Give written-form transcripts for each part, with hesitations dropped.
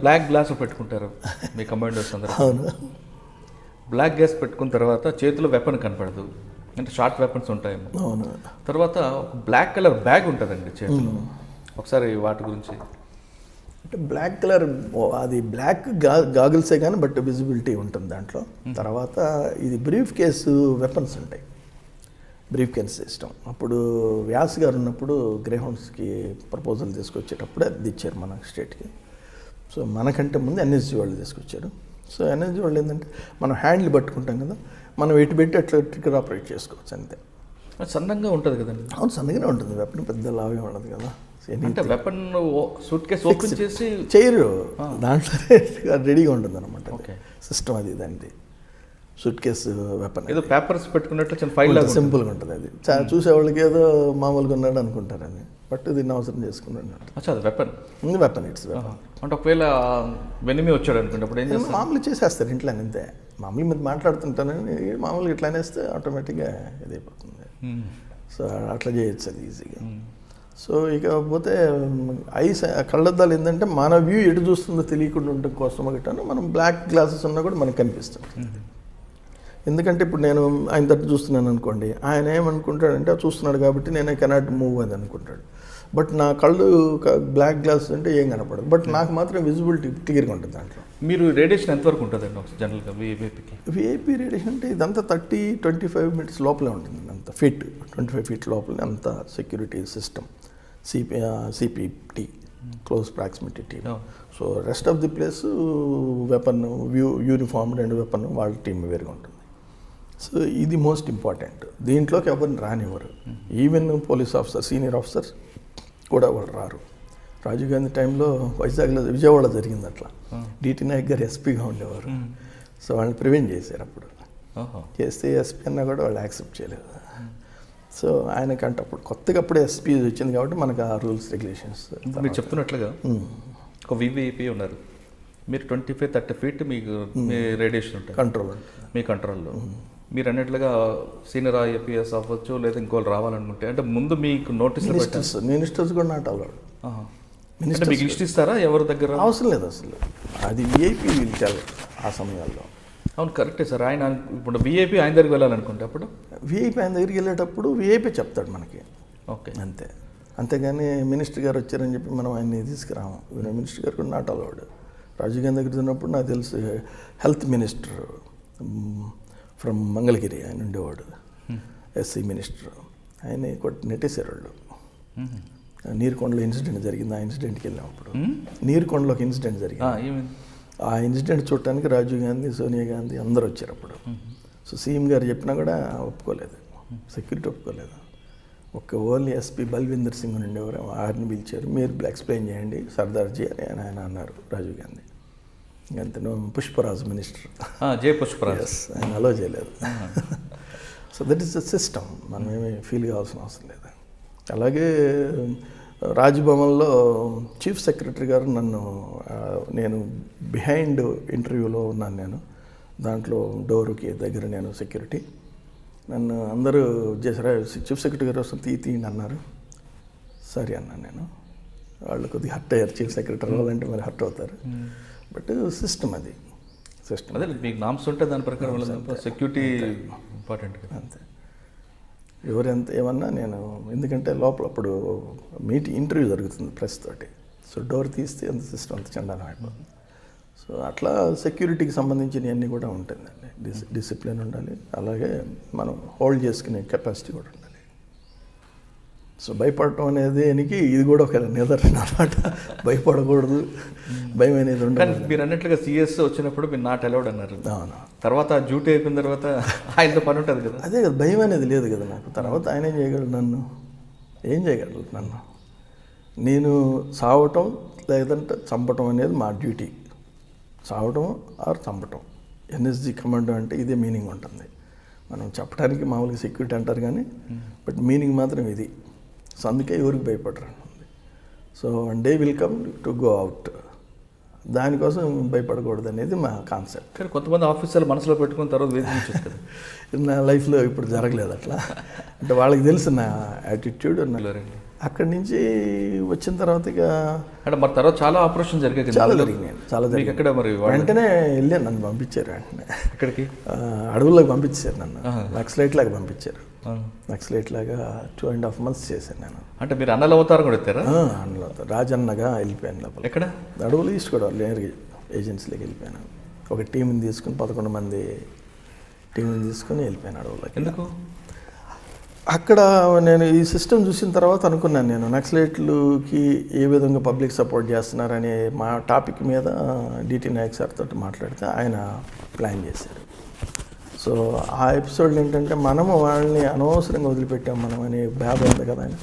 Black glass పెట్టుకుంటారు మీ commandos అందరూ. అవును. బ్లాక్ గ్లాస్ పెట్టుకున్న తర్వాత చేతిలో వెపన్ కనపడదు, అంటే షార్ట్ వెపన్స్ ఉంటాయేమో. అవును. తర్వాత ఒక బ్లాక్ కలర్ బ్యాగ్ ఉంటుందండి చేతిలో. ఒకసారి వాటి గురించి. అంటే బ్లాక్ కలర్ అది బ్లాక్ గాగుల్సే కానీ బట్ విజిబిలిటీ ఉంటుంది దాంట్లో. తర్వాత ఇది బ్రీఫ్ కేసు వెపన్స్ ఉంటాయి, బ్రీఫ్ కేస్ సిస్టమ్. అప్పుడు వ్యాస్ గారు ఉన్నప్పుడు గ్రేహౌండ్స్కి ప్రపోజల్ తీసుకొచ్చేటప్పుడే అది ఇచ్చారు మన స్టేట్కి. సో మనకంటే ముందు ఎన్ఎస్జీ వాళ్ళు తీసుకొచ్చారు. సో ఎన్ఎస్జీ వాళ్ళు ఏంటంటే మనం హ్యాండిల్ పట్టుకుంటాం కదా, మనం ఎటు పెట్టి అట్లా ట్రిక్కర్ ఆపరేట్ చేసుకోవచ్చు అంతే. సన్నంగా ఉంటుంది కదండి. అవును, సన్నగానే ఉంటుంది. వెపన్ పెద్ద లాభం ఉండదు కదా. అంటే వెపన్ సూట్ కేసు ఓపెన్ చేసి చేయరు, దాంట్లో రెడీగా ఉంటుంది అనమాట. ఓకే, సిస్టమ్ అది దాన్ని. సూట్ కేసు వెపన్ ఏదో పేపర్స్ పెట్టుకున్నట్టు చిన్న ఫైల్ లాగా సింపుల్గా ఉంటుంది. అది చూసేవాళ్ళకి ఏదో మామూలుగా ఉన్నాడు అనుకుంటారు అది, బట్ దీన్ని అవసరం చేసుకున్నాడు. అది వెపన్, వెపన్ ఇట్స్ వెపన్. అంటే ఒకవేళ వెనిమి వచ్చాడు అనుకుంటే అప్పుడు ఏం చేస్తారు? మామూలు చేసేస్తారు ఇంట్లో అంతే. మామూలు మీద మాట్లాడుతుంటానని మామూలుగా ఇట్లా అనేస్తే ఆటోమేటిక్గా ఇదైపోతుంది. సో అట్లా చేయొచ్చు అది ఈజీగా. సో ఇకపోతే ఐస్ కళ్ళద్దాలు ఏంటంటే మన వ్యూ ఎటు చూస్తుందో తెలియకుండా ఉండడం కోసం ఒకటి మనం బ్లాక్ గ్లాసెస్ ఉన్నా కూడా మనకు కనిపిస్తుంది. ఎందుకంటే ఇప్పుడు నేను ఆయన తట్టు చూస్తున్నాను అనుకోండి, ఆయన ఏమనుకుంటాడంటే చూస్తున్నాడు కాబట్టి నేను కెనాట్ మూవ్ అని అనుకుంటాడు. బట్ నా కళ్ళు బ్లాక్ గ్లాస్ అంటే ఏం కనపడదు, బట్ నాకు మాత్రం విజిబిలిటీ క్లియర్గా ఉంటుంది దాంట్లో. మీరు రేడియేషన్ ఎంతవరకు ఉంటుందండి జనరల్గా విఐపికి? విఐపి రేడియేషన్ అంటే ఇదంతా 30-25 minutes లోపలే ఉంటుంది. అంత 25 feet లోపలే అంత security system, CPT close proximity team. So rest of the place weapon uniform రెండు వెపన్ వాళ్ళ టీం వేరుగా ఉంటుంది. సో ఇది మోస్ట్ ఇంపార్టెంట్. దీంట్లోకి ఎవరిని రానివ్వరు. Even police officer, senior officers కూడా వాళ్ళు రారు. రాజీవ్ గాంధీ టైంలో వైజాగ్లో, విజయవాడ జరిగింది అట్లా. డిటి నాయక్ గారు ఎస్పీగా ఉండేవారు. సో వాళ్ళని ప్రివెంట్ చేశారు. అప్పుడు చేస్తే ఎస్పీ అన్నా కూడా వాళ్ళు యాక్సెప్ట్ చేయలేదు. సో ఆయనకంటే అప్పుడు కొత్తగా అప్పుడే ఎస్పీ వచ్చింది కాబట్టి మనకు ఆ రూల్స్ రెగ్యులేషన్స్. మీరు చెప్తున్నట్లుగా ఒక వివిఐపీ ఉన్నారు, మీరు 25-30 feet మీకు మీ రేడియేషన్ ఉంటుంది కంట్రోల్, మీ కంట్రోల్లో. మీరు అన్నట్లుగా సీనియర్ ఐఏపీఎస్ అవ్వచ్చు, లేదా ఇంకోళ్ళు రావాలనుకుంటే అంటే ముందు మీకు నోటీస్. మినిస్టర్స్ కూడా నాట్ అలౌడ్. మినిస్టర్ మీకు లిస్ట్ ఇస్తారా ఎవరి దగ్గర? అవసరం లేదు అసలు, అది విఐపీ పిలిచారు ఆ సమయాల్లో. అవును, కరెక్టే సార్. ఆయన ఇప్పుడు విఐపీ ఆయన దగ్గరికి వెళ్ళాలనుకుంటే అప్పుడు విఐపీ ఆయన దగ్గరికి వెళ్ళేటప్పుడు విఐపీ చెప్తాడు మనకి. ఓకే, అంతే. అంతేగాని మినిస్టర్ గారు వచ్చారని చెప్పి మనం ఆయన్ని తీసుకురాము. మినిస్టర్ గారు కూడా నాట్ అలౌడ్. రాజీవ్ గాంధీ దగ్గర ఉన్నప్పుడు నాకు తెలుసు హెల్త్ మినిస్టర్ ఫ్రమ్ మంగళగిరి ఆయన ఉండేవాడు, ఎస్సీ మినిస్టర్. ఆయన నెట్టేశారు వాళ్ళు. నీరుకొండలో ఇన్సిడెంట్ జరిగింది, ఆ ఇన్సిడెంట్కి వెళ్ళినప్పుడు నీరుకొండలో ఒక ఇన్సిడెంట్ జరిగింది. ఆ ఇన్సిడెంట్ చూడటానికి రాజీవ్ గాంధీ, సోనియా గాంధీ అందరూ వచ్చారు అప్పుడు. సో సీఎం గారు చెప్పినా కూడా ఒప్పుకోలేదు, సెక్యూరిటీ ఒప్పుకోలేదు. ఓన్లీ ఎస్పీ బల్వీందర్ సింగ్ ఉండేవారు, ఆయన్ని పిలిచారు. మీరు ఎక్స్ప్లెయిన్ చేయండి సర్దార్జీ అని ఆయన అన్నారు రాజీవ్ గాంధీ. అంతే. పుష్పరాజ్ మినిస్టర్, జే పుష్పరాజ్, ఆయన అలో చేయలేదు. So that is the system, మనం ఏమీ ఫీల్ కావాల్సిన అవసరం లేదు. అలాగే రాజ్భవన్లో చీఫ్ సెక్రటరీ గారు నేను బిహైండ్ ఇంటర్వ్యూలో ఉన్నాను. నేను దాంట్లో డోర్కి దగ్గర నేను సెక్యూరిటీ. నన్ను అందరూ చేశారు, చీఫ్ సెక్రటరీ గారు వస్తుంది తీయండి అన్నారు. సరే అన్నాను నేను. వాళ్ళు కొద్దిగా హర్ట్ అయ్యారు, చీఫ్ సెక్రటరీ వాళ్ళంటే మరి హర్ట్ అవుతారు. బట్ సిస్టమ్ అది, సిస్టమ్. అదే మీకు నామ్స్ ఉంటే దాని ప్రకారం సెక్యూరిటీ ఇంపార్టెంట్ అంతే. ఎవరెంత ఏమన్నా నేను, ఎందుకంటే లోపల అప్పుడు ఇంటర్వ్యూ జరుగుతుంది ప్రెస్ తోటి. సో డోర్ తీస్తే అంత సిస్టమ్ అంత చండాలం అయిపోతుంది. సో అట్లా సెక్యూరిటీకి సంబంధించినవన్నీ కూడా ఉంటుందండి. డిసిప్లిన్ ఉండాలి, అలాగే మనం హోల్డ్ చేసుకునే కెపాసిటీ కూడా ఉండాలి. సో భయపడటం అనేది ఇది కూడా ఒక నిదర్శనం అన్నమాట. భయపడకూడదు, భయం అనేది ఉండాలి. మీరు అన్నట్లుగా సిఎస్ వచ్చినప్పుడు మీరు నాట్ అలౌడ్ అన్నారు. అవును. తర్వాత డ్యూటీ అయిపోయిన తర్వాత ఆయనతో పని ఉంటుంది కదా. అదే కదా, భయం అనేది లేదు కదా నాకు. తర్వాత ఆయన ఏం చేయగలడు, ఏం చేయగలడు నన్ను? నేను సావటం లేదంటే చంపటం అనేది మా డ్యూటీ. సావటం ఆర్ చంపటం. ఎన్ఎస్జీ కమాండో అంటే ఇదే మీనింగ్ ఉంటుంది. మనం చెప్పడానికి మామూలుగా సెక్యూరిటీ అంటారు కానీ బట్ మీనింగ్ మాత్రం ఇది. సో అందుకే ఎవరికి భయపడరు. So one day will come to go out. దానికోసం భయపడకూడదు అనేది మా కాన్సెప్ట్. కానీ కొంతమంది ఆఫీసర్లు మనసులో పెట్టుకున్న తర్వాత వేధించచ్చు కదా. నా లైఫ్లో ఇప్పుడు జరగలేదు అట్లా. అంటే వాళ్ళకి తెలిసిన యాటిట్యూడ్ అక్కడి నుంచి వచ్చిన తర్వాత ఇక అంటే మరి తర్వాత చాలా ఆపరేషన్ జరిగాయి కదా. చాలా జరిగినాయి, చాలా మీకు జరిగింది. ఎక్కడ మరి వెంటనే వెళ్ళాను, నన్ను పంపించారు వెంటనే. ఎక్కడికి? అడవుల్లోకి పంపించారు నన్ను, నక్సలైట్ లాగా పంపించారు. ఆ. నక్సలైట్ లాగా 2.5 months చేశాను నేను. అంటే మీరు అన్నల అవతారం కూడా ఎత్తారా? అందులో రాజన్నగా వెళ్ళిపోయాను లోపల. ఎక్కడ? అడవులు ఈస్ట్ కూడా నేరుగా ఏజెన్సీలోకి వెళ్ళిపోయాను. ఒక టీంని తీసుకుని 11 మంది టీంని తీసుకుని వెళ్ళిపోయాను అడవుల్లోకి. ఎందుకు? అక్కడ నేను ఈ సిస్టమ్ చూసిన తర్వాత అనుకున్నాను, నేను నక్సలైట్లకి ఏ విధంగా పబ్లిక్ సపోర్ట్ చేస్తున్నారనే మా టాపిక్ మీద డిటి నాయక్ సార్ తోటి మాట్లాడితే ఆయన ప్లాన్ చేశారు. సో ఆ ఎపిసోడ్లు ఏంటంటే మనము వాళ్ళని అనవసరంగా వదిలిపెట్టాం మనం అనే బాధ ఉంది కదా ఆయన.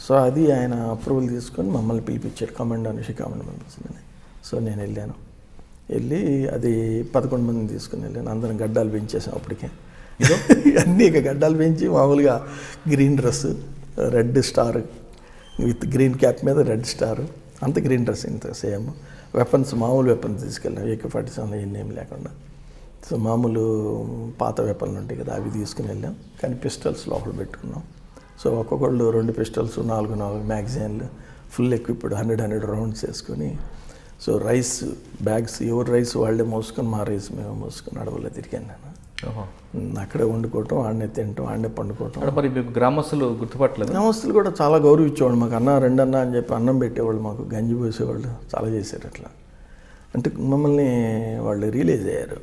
సో అది ఆయన అప్రూవల్ తీసుకొని మమ్మల్ని పిలిపించారు, కమాండ్ అనుషి కమాండ్ పంపించిందని. సో నేను వెళ్ళి అది 11 మందిని తీసుకుని వెళ్ళాను. అందరం గడ్డాలు పెంచేసాం అప్పటికే. అన్నీ ఇక గడ్డాలు పెంచి మామూలుగా green dress, red star with green cap మీద రెడ్ స్టార్, అంత గ్రీన్ డ్రెస్ ఇంత సేమ్. వెపన్స్ మామూలు వెపన్స్ తీసుకెళ్ళాం, AK-47 ఏం లేకుండా. సో మామూలు పాత వెపన్లు ఉంటాయి కదా, అవి తీసుకుని వెళ్ళాం. కానీ పిస్టల్స్ లోపల పెట్టుకున్నాం. సో ఒక్కొక్కళ్ళు 2 పిస్టల్స్, 4 మ్యాగజైన్లు, ఫుల్ ఎక్విప్డ్ 100 రౌండ్స్ వేసుకొని. సో రైస్ బ్యాగ్స్ ఎవరు రైస్ వాళ్ళే మోసుకొని, మా రైస్ మేము మోసుకొని అడవుల్లో తిరిగాను నేను. అక్కడే వండుకోవటం, ఆడనే తినటం, ఆడనే పండుకోవటం. మరి మీకు గ్రామస్తులు గుర్తుపట్టలేదు? గ్రామస్తులు కూడా చాలా గౌరవించేవాళ్ళు మాకు. అన్న రెండన్నా అని చెప్పి అన్నం పెట్టేవాళ్ళు, మాకు గంజి పోసేవాళ్ళు, చాలా చేశారు అట్లా. అంటే మమ్మల్ని వాళ్ళు రియలైజ్ అయ్యారు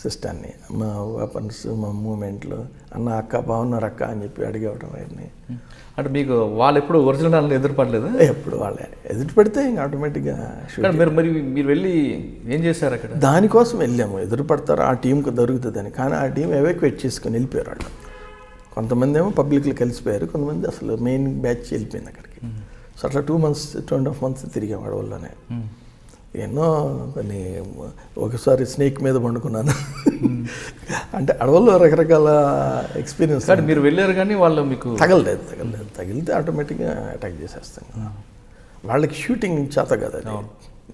సిస్టాన్ని, మా వెపన్స్, మా మూమెంట్లు. అన్న అక్క బాగున్నారు అక్క అని చెప్పి అడిగేవడం ఆయన్ని. అంటే మీకు వాళ్ళు ఎప్పుడు ఒరిజినల్ ఎదురుపడలేదు? ఎప్పుడు వాళ్ళే ఎదుటి పెడితే ఇంకా ఆటోమేటిక్గా మీరు వెళ్ళి ఏం చేశారు అక్కడ? దానికోసం వెళ్ళాము, ఎదురు పడతారు ఆ టీంకి దొరుకుతుందని. కానీ ఆ టీం ఎవాక్యుయేట్ చేసుకొని వెళ్ళిపోయారు వాళ్ళు. కొంతమంది ఏమో పబ్లిక్లో కలిసిపోయారు, కొంతమంది అసలు మెయిన్ బ్యాచ్ వెళ్ళిపోయింది అక్కడికి. సో అట్లా 2.5 months తిరిగాం అడవుల్లోనే. ఎన్నో కొన్ని, ఒకసారి స్నేక్ మీద పండుకున్నాను. అంటే అడవుల్లో రకరకాల ఎక్స్పీరియన్స్. మీరు వెళ్ళారు కానీ వాళ్ళు మీకు తగలలేదు. తగిలితే ఆటోమేటిక్గా అటాక్ చేసేస్తాం కదా. వాళ్ళకి షూటింగ్ చేత కదా, అది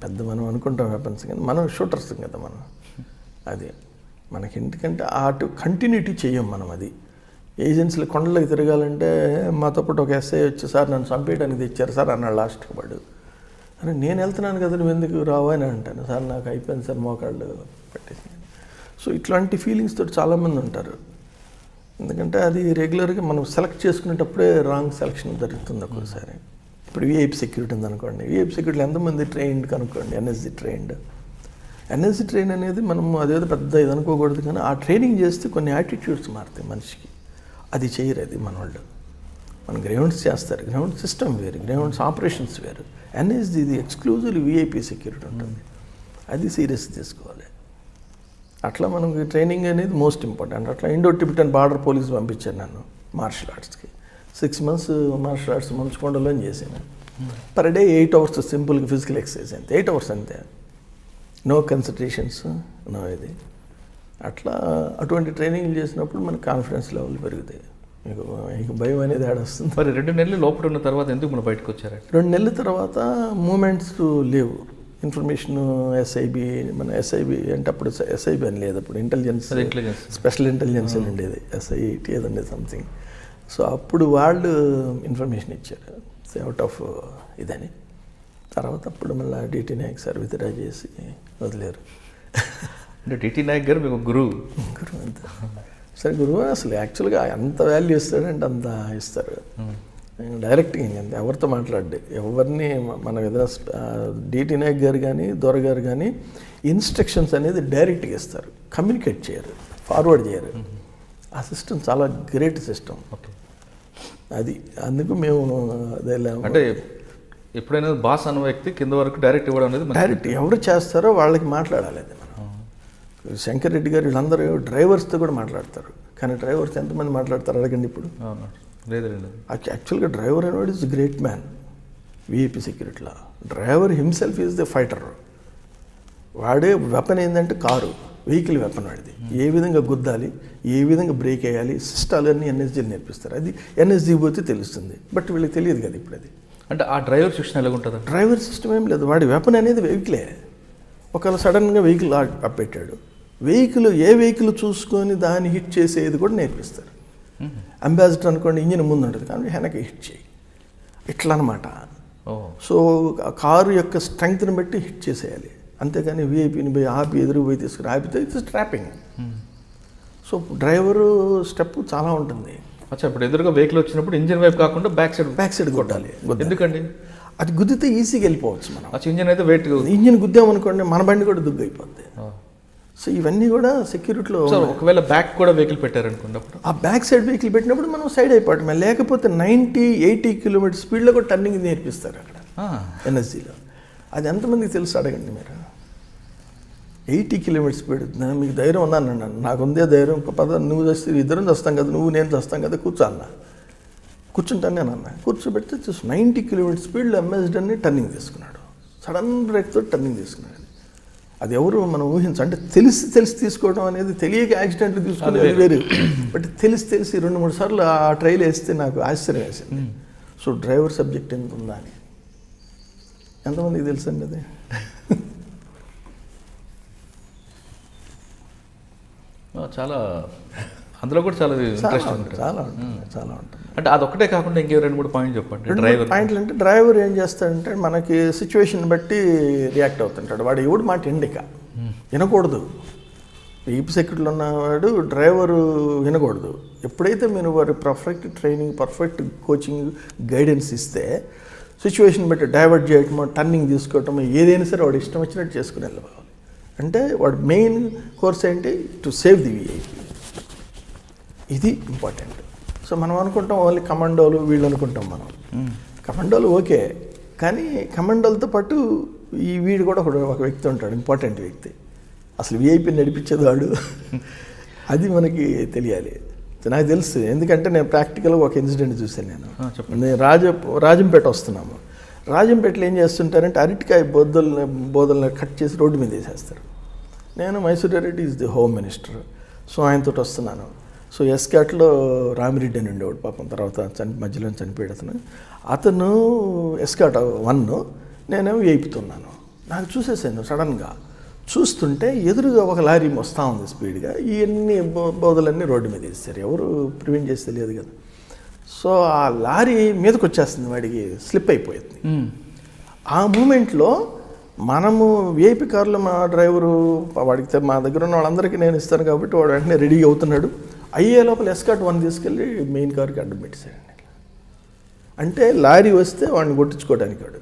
పెద్ద మనం అనుకుంటాం వెపన్స్, కానీ మనం షూటర్స్ కదా మనం. అది మనకి ఎందుకంటే అటు కంటిన్యూటీ చెయ్యం మనం. అది ఏజెన్సీలు కొండలకు తిరగాలంటే మాతో పాటు ఒక ఎస్ఐ వచ్చి, సార్ నన్ను చంపేయడానికి తెచ్చారు సార్ అన్నాడు లాస్ట్కి వాడు. అని నేను వెళ్తున్నాను కదా నువ్వు ఎందుకు రావు అని అంటాను. సార్ నాకు అయిపోయింది సార్ మోకాళ్ళు పెట్టేసి. సో ఇట్లాంటి ఫీలింగ్స్ తోటి చాలామంది ఉంటారు. ఎందుకంటే అది రెగ్యులర్గా మనం సెలెక్ట్ చేసుకునేటప్పుడే రాంగ్ సెలెక్షన్ జరుగుతుంది ఒక్కోసారి. ఇప్పుడు విఐపి సెక్యూరిటీ ఉందనుకోండి, విఐపి సెక్యూరిటీలో ఎంతమంది ట్రైన్డ్ కనుక్కోండి, ఎన్ఎస్జి ట్రైన్డ్. ఎన్ఎస్జి ట్రైన్ అనేది మనం అదేదో పెద్ద ఇది అనుకోకూడదు, కానీ ఆ ట్రైనింగ్ చేస్తే కొన్ని యాటిట్యూడ్స్ మారుతాయి మనిషికి. అది చేయరు, అది మన వాళ్ళు. మన గ్రౌండ్స్ చేస్తారు, గ్రౌండ్ సిస్టమ్ వేరు, గ్రౌండ్స్ ఆపరేషన్స్ వేరు. ఎన్ఎస్జి ఇది ఎక్స్క్లూజివ్లీ విఐపి సెక్యూరిటీ ఉంటుంది, అది సీరియస్ తీసుకోవాలి. అట్లా మనకి ట్రైనింగ్ అనేది మోస్ట్ ఇంపార్టెంట్. అట్లా ఇండో టిబెటన్ బార్డర్ పోలీస్ పంపించాను నన్ను మార్షల్ ఆర్ట్స్కి. 6 months మార్షల్ ఆర్ట్స్ మంచుకొండలో చేశాను. పర్ డే 8 hours సింపుల్గా ఫిజికల్ ఎక్సర్సైజ్ అంతే, 8 hours అంతే. నో కన్సల్టేషన్స్, నో ఇది. అట్లా అటువంటి ట్రైనింగ్లు చేసినప్పుడు మనకు కాన్ఫిడెన్స్ లెవెల్ పెరుగుతాయి, మీకు భయం అనేది ఆడొస్తుంది. మరి 2 నెలలు లోపల ఉన్న తర్వాత ఎందుకు మనం బయటకు వచ్చారు? 2 నెలల తర్వాత మూమెంట్స్ లేవు. ఇన్ఫర్మేషన్ ఎస్ఐబి, మన ఎస్ఐబి అంటే అప్పుడు ఎస్ఐబి అని లేదు, అప్పుడు ఇంటెలిజెన్స్, స్పెషల్ ఇంటెలిజెన్స్ అని ఉండేది, ఎస్ఐటి అది ఉండేది సంథింగ్. సో అప్పుడు వాళ్ళు ఇన్ఫర్మేషన్ ఇచ్చారు అవుట్ ఆఫ్ ఇదని. తర్వాత అప్పుడు మళ్ళీ డిటి నాయక్ సార్ విత్డ్రా చేసి వదిలేరు. అంటే డిటి నాయక్ గారు మీకు గురువు అంతా. సరే గురువు అసలు యాక్చువల్గా ఎంత వాల్యూ ఇస్తాడంటే అంత ఇస్తారు. డైరెక్ట్గా ఇంకంతే, ఎవరితో మాట్లాడే, ఎవరిని మన ఏదైనా డిటి నాయక్ గారు కానీ దొర గారు కానీ ఇన్స్ట్రక్షన్స్ అనేది డైరెక్ట్గా ఇస్తారు, కమ్యూనికేట్ చేయరు, ఫార్వర్డ్ చేయరు. ఆ సిస్టమ్ చాలా గ్రేట్ సిస్టమ్ అది. అందుకు మేము అదే అంటే ఎప్పుడైనా బాస్ అన్న వ్యక్తి కింద వరకు డైరెక్ట్ ఇవ్వడం అనేది డైరెక్ట్ ఎవరు చేస్తారో వాళ్ళకి మాట్లాడాలి. అది మనం శంకర్ రెడ్డి గారు వీళ్ళందరూ డ్రైవర్స్తో కూడా మాట్లాడతారు, కానీ డ్రైవర్స్ ఎంతమంది మాట్లాడతారు అడగండి ఇప్పుడు. యాక్చువల్గా డ్రైవర్ అనేవాడు ఇస్ గ్రేట్ మ్యాన్. విఐపి సెక్యూరిటీలో driver himself is the fighter. వాడే వెపన్ ఏంటంటే కారు, వెహికల్ వెపన్ వాడిది. ఏ విధంగా గుద్దాలి, ఏ విధంగా బ్రేక్ వేయాలి, సిస్టాలు అన్నీ ఎన్ఎస్జీలు నేర్పిస్తారు. అది ఎన్ఎస్జీ పోతే తెలుస్తుంది, బట్ వీళ్ళకి తెలియదు కదా ఇప్పుడు. అది అంటే ఆ డ్రైవర్ శిక్షణ ఎలా ఉంటుంది? డ్రైవర్ సిస్టమ్ ఏం లేదు, వాడి వెపన్ అనేది వెహికలే. ఒకవేళ సడన్గా వెహికల్ పెట్టాడు, వెహికల్ ఏ వెహికల్ చూసుకొని దాన్ని హిట్ చేసేది కూడా నేర్పిస్తారు. అంబాసిడర్ అనుకోండి, ఇంజిన్ ముందు ఉంటుంది కానీ వెనక హిట్ చేయి. ఇట్లా అనమాట. ఓ సో ఆ కారు యొక్క స్ట్రెంగ్త్ని బట్టి హిట్ చేసేయాలి, అంతేగాని వీఐపీని పోయి ఆపి ఎదురు పోయి తీసుకుని ఆపితే it's trapping. So driver step చాలా ఉంటుంది. అచ్చా, ఇప్పుడు ఎదురుగా వెహికల్ వచ్చినప్పుడు ఇంజిన్ వైపు కాకుండా బ్యాక్ సైడ్ కొట్టాలి. ఎందుకండి? అది గుద్దితే ఈజీగా వెళ్ళిపోవచ్చు మనం. అచ్చా, ఇంజిన్ అయితే వెయిట్ ఇంజిన్ గుద్దామనుకోండి మన బండి కూడా దుగ్గు అయిపోద్ది. సో ఇవన్నీ కూడా సెక్యూరిటీలో. ఒకవేళ బ్యాక్ కూడా వెహికల్ పెట్టారనుకోండి, అప్పుడు ఆ బ్యాక్ సైడ్ వెహికల్ పెట్టినప్పుడు మనం సైడ్ అయిపోవటమే. లేకపోతే 90-80 కిలోమీటర్ స్పీడ్లో కూడా టర్నింగ్ నేర్పిస్తారు అక్కడ ఎన్ఎస్జీలో. అది ఎంతమందికి తెలుసు అడగండి మీరు. 80 కిలోమీటర్ స్పీడ్. మీకు ధైర్యం ఉందని అన్నాను. నాకు ఉందే ధైర్యం. ఒక పద నువ్వు చేస్తే ఇద్దరం చేస్తాం కదా, నువ్వు నేను చేస్తాం కదా, కూర్చోన్నా. కూర్చుంటాను నేను అన్న. కూర్చోబెడితే 90 కిలోమీటర్ స్పీడ్లో ఎంఎస్డన్ని టర్నింగ్ తీసుకున్నాడు. సడన్ బ్రేక్తో టర్నింగ్ తీసుకున్నాడు. అది ఎవరు మనం ఊహించ, అంటే తెలిసి తీసుకోవడం అనేది, తెలియక యాక్సిడెంట్లు తీసుకునేది వేరు. బట్ తెలిసి 2-3 సార్లు ఆ ట్రైల్ వేస్తే నాకు ఆశ్చర్యం వేసింది. సో డ్రైవర్ సబ్జెక్ట్ ఎంత ఉందా అని ఎంతమందికి తెలుసండి అది. చాలా అందులో కూడా చాలా ఇంట్రెస్టింగ్ ఉంటుంది. చాలా ఉంటుంది. అంటే అదొక్కటే కాకుండా ఇంకే 2-3 పాయింట్లు చెప్పండి. డ్రైవర్ పాయింట్లు అంటే డ్రైవర్ ఏం చేస్తాడంటే మనకి సిచ్యువేషన్ బట్టి రియాక్ట్ అవుతుంటాడు. వాడు ఎవడు మాట ఎండిక వినకూడదు. ఈపీ సెక్యూరిటీలో ఉన్నవాడు డ్రైవరు వినకూడదు. ఎప్పుడైతే మీరు వారి perfect training, perfect coaching, guidance ఇస్తే సిచ్యువేషన్ బట్టి డైవర్ట్ చేయటమో, టర్నింగ్ తీసుకోవటమో, ఏదైనా సరే వాడు ఇష్టం వచ్చినట్టు చేసుకుని వెళ్ళిపోవాలి. అంటే వాడు మెయిన్ కోర్స్ ఏంటి, టు సేవ్ ది విఐపీ. ఇది ఇంపార్టెంట్. సో మనం అనుకుంటాం ఓన్లీ కమాండోలు వీళ్ళు అనుకుంటాం మనం. కమాండోలు ఓకే, కానీ కమాండోలతో పాటు ఈ వీడు కూడా ఒక వ్యక్తి ఉంటాడు, ఇంపార్టెంట్ వ్యక్తి. అసలు విఐపీ నడిపించేది వాడు. అది మనకి తెలియాలి. నాకు తెలుసు, ఎందుకంటే నేను ప్రాక్టికల్గా ఒక ఇన్సిడెంట్ చూశాను. నేను రాజంపేట వస్తున్నాము. రాజంపేటలో ఏం చేస్తుంటారంటే అరటికాయ బోదల్ని కట్ చేసి రోడ్డు మీద వేసేస్తారు. నేను Mysore Reddy is the home minister. So ఆయనతో వస్తున్నాను. సో ఎస్కాట్లో రామిరెడ్డి అని ఉండేవాడు పాపం, తర్వాత మధ్యలో చనిపోయాడు అతను ఎస్కాట్ 1, నేనేమో వేపుతున్నాను. నాకు చూసేసాను. సడన్గా చూస్తుంటే ఎదురుగా ఒక లారీ వస్తూ ఉంది స్పీడ్గా. ఇవన్నీ బోదలన్నీ రోడ్డు మీద వేస్తారు. ఎవరు ప్రివెంట్ చేస్తే తెలియదు కదా. సో ఆ లారీ మీదకి వచ్చేస్తుంది, వాడికి స్లిప్ అయిపోయింది. ఆ మూమెంట్లో మనము విఐపి కార్లో మా డ్రైవరు వాడికి మా దగ్గర ఉన్న వాళ్ళందరికీ నేను ఇస్తాను కాబట్టి వాడు వెంటనే రెడీ అవుతున్నాడు. అయ్యే లోపల ఎస్కాట్ 1 తీసుకెళ్ళి మెయిన్ కార్కి అడ్డం పెట్టేశాడండి. అంటే లారీ వస్తే వాడిని కొట్టించుకోవడానికి వాడు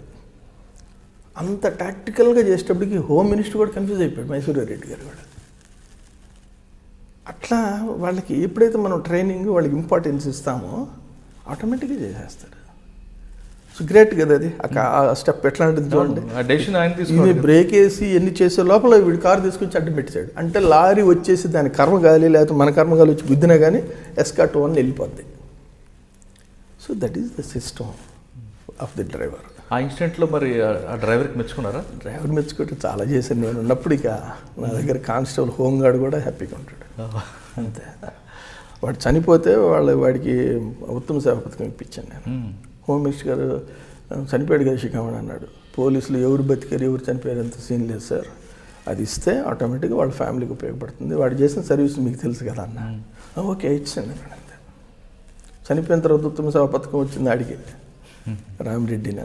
అంత టాక్టికల్గా చేసేటప్పటికి హోమ్ మినిస్టర్ కూడా కన్ఫ్యూజ్ అయిపోయాడు, మైసూర్ రెడ్డి గారు కూడా. అట్లా వాళ్ళకి ఎప్పుడైతే మనం ట్రైనింగ్ వాళ్ళకి ఇంపార్టెన్స్ ఇస్తామో ఆటోమేటిక్గా చేసేస్తారు. సో గ్రేట్ కదా అది. ఆ స్టెప్ ఎట్లాంటిది చూడండి. ఇది బ్రేక్ వేసి ఎన్ని చేసే లోపల వీడు కారు తీసుకొచ్చి అడ్డం పెట్టాడు. అంటే లారీ వచ్చేసి దాని కర్మగాలి లేకపోతే మన కర్మగాలి వచ్చి గుద్దినా కానీ ఎస్కాట్ 1 వెళ్ళిపోద్ది. So that is the system of the driver. ఆ ఇన్సిడెంట్లో మరి ఆ డ్రైవర్కి మెచ్చుకున్నారా? డ్రైవర్ మెచ్చుకుంటే చాలా చేశాను నేను ఉన్నప్పుడు. ఇక నా దగ్గర కానిస్టేబుల్ హోంగార్డ్ కూడా హ్యాపీగా ఉంటాడు. అంతే. వాడు చనిపోతే వాడికి ఉత్తమ సేవ పథకం ఇప్పించాను నేను. హోమ్ మినిస్టర్ గారు చనిపోయాడు కదా శిఖామణి అన్నాడు. పోలీసులు ఎవరు బతికారు ఎవరు చనిపోయారు అంత సీన్ లేదు సార్, అది ఇస్తే ఆటోమేటిక్గా వాళ్ళ ఫ్యామిలీకి ఉపయోగపడుతుంది, వాడు చేసిన సర్వీస్ మీకు తెలుసు కదా అన్న. ఓకే ఇచ్చాను. అంతే. చనిపోయిన తర్వాత ఉత్తమ సేవ పథకం వచ్చింది ఆడికి, రామిరెడ్డిని.